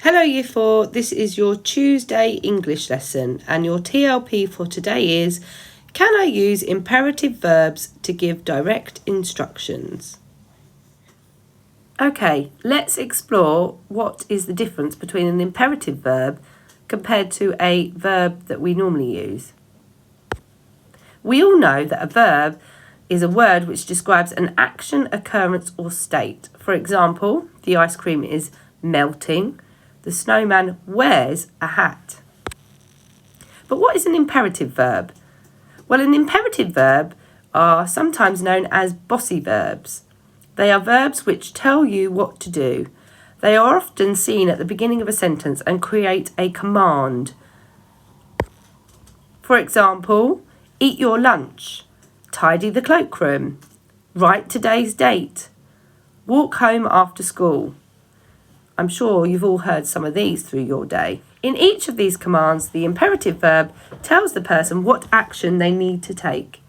Hello Year 4, this is your Tuesday English lesson and your TLP for today is, can I use imperative verbs to give direct instructions? Okay, let's explore what is the difference between an imperative verb compared to a verb that we normally use. We all know that a verb is a word which describes an action, occurrence or state. For example, the ice cream is melting. The snowman wears a hat. But what is an imperative verb? Well, an imperative verb are sometimes known as bossy verbs. They are verbs which tell you what to do. They are often seen at the beginning of a sentence and create a command. For example, eat your lunch, tidy the cloakroom, write today's date, walk home after school. I'm sure you've all heard some of these through your day. In each of these commands, the imperative verb tells the person what action they need to take.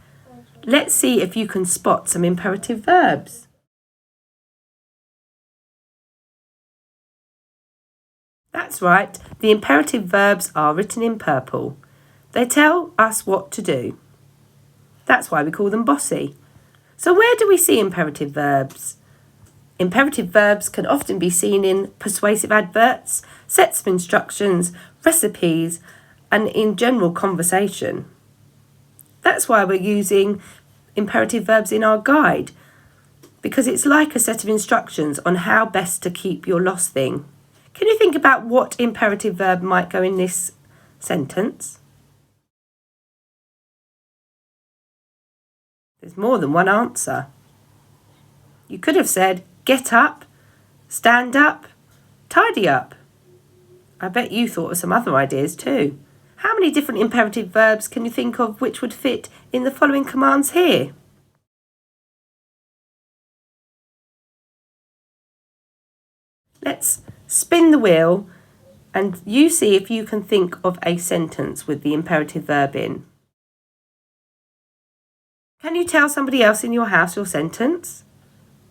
Let's see if you can spot some imperative verbs. That's right, the imperative verbs are written in purple. They tell us what to do. That's why we call them bossy. So where do we see imperative verbs? Imperative verbs can often be seen in persuasive adverts, sets of instructions, recipes, and in general conversation. That's why we're using imperative verbs in our guide, because it's like a set of instructions on how best to keep your lost thing. Can you think about what imperative verb might go in this sentence? There's more than one answer. You could have said, get up, stand up, tidy up. I bet you thought of some other ideas too. How many different imperative verbs can you think of which would fit in the following commands here? Let's spin the wheel and you see if you can think of a sentence with the imperative verb in. Can you tell somebody else in your house your sentence?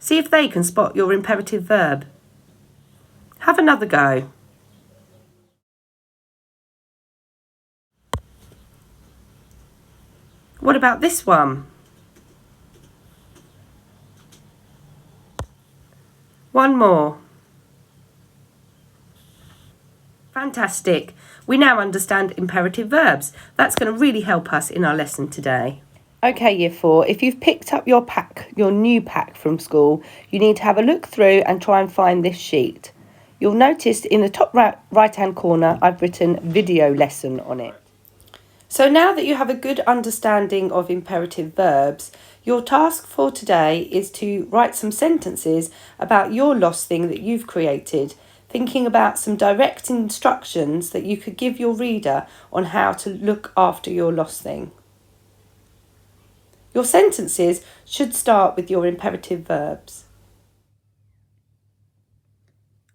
See if they can spot your imperative verb. Have another go. What about this one? One more. Fantastic. We now understand imperative verbs. That's going to really help us in our lesson today. Okay, Year 4, if you've picked up your new pack from school, you need to have a look through and try and find this sheet. You'll notice in the top right-hand corner, I've written video lesson on it. So now that you have a good understanding of imperative verbs, your task for today is to write some sentences about your lost thing that you've created, thinking about some direct instructions that you could give your reader on how to look after your lost thing. Your sentences should start with your imperative verbs.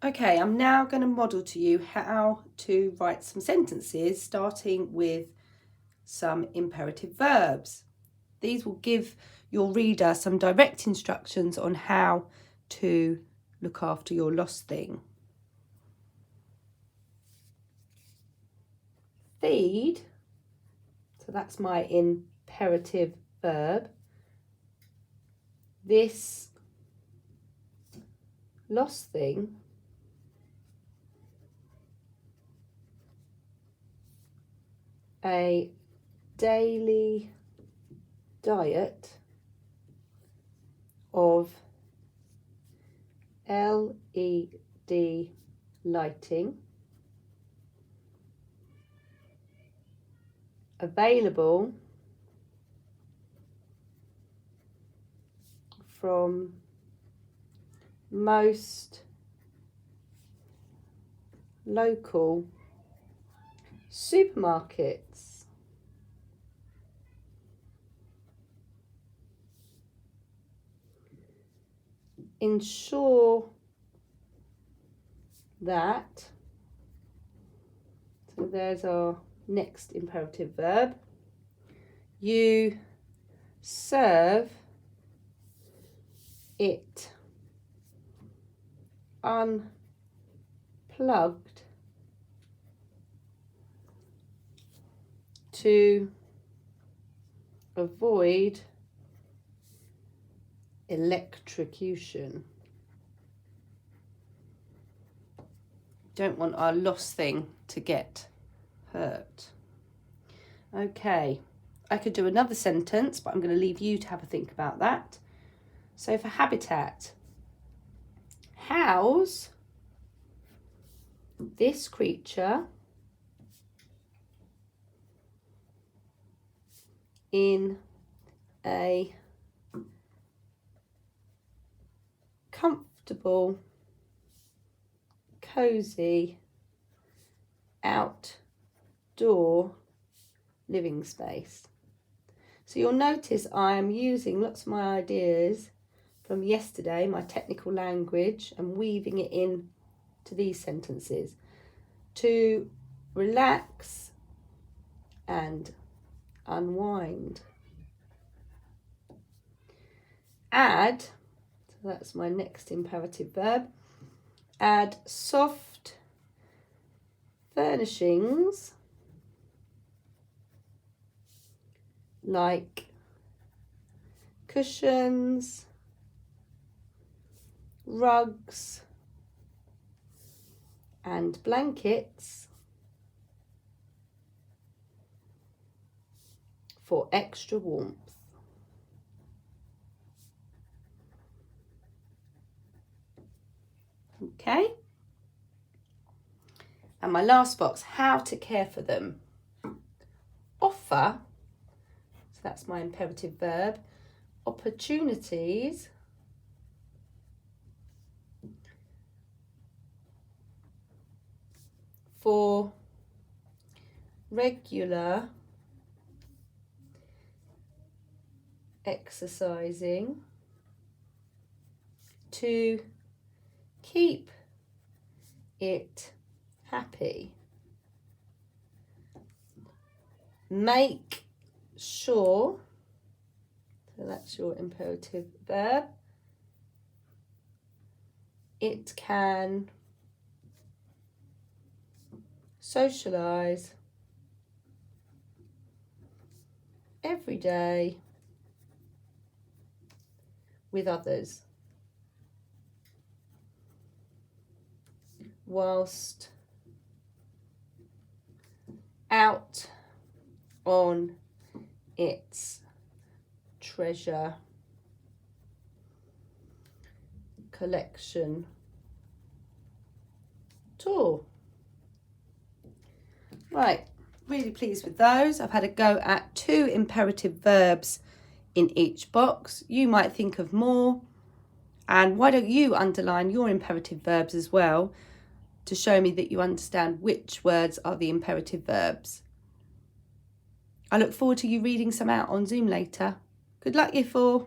Okay, I'm now going to model to you how to write some sentences starting with some imperative verbs. These will give your reader some direct instructions on how to look after your lost thing. Feed, so that's my imperative verb. This lost thing a daily diet of LED lighting available from most local supermarkets. Ensure that, so there's our next imperative verb, you serve it plugged to avoid electrocution. Don't want our lost thing to get hurt. Okay, I could do another sentence, but I'm going to leave you to have a think about that. So for habitat, house this creature in a comfortable, cozy, outdoor living space. So you'll notice I am using lots of my ideas from yesterday, my technical language, and weaving it in to these sentences to relax and unwind. Add, so that's my next imperative verb, add soft furnishings like cushions, rugs, and blankets for extra warmth. Okay. And my last box, how to care for them. Offer, so that's my imperative verb, opportunities for regular exercising to keep it happy. Make sure, so that's your imperative verb, it can socialise every day with others whilst out on its treasure collection tour. Right, really pleased with those. I've had a go at 2 imperative verbs in each box. You might think of more, and why don't you underline your imperative verbs as well to show me that you understand which words are the imperative verbs. I look forward to you reading some out on Zoom later. Good luck, Year 4.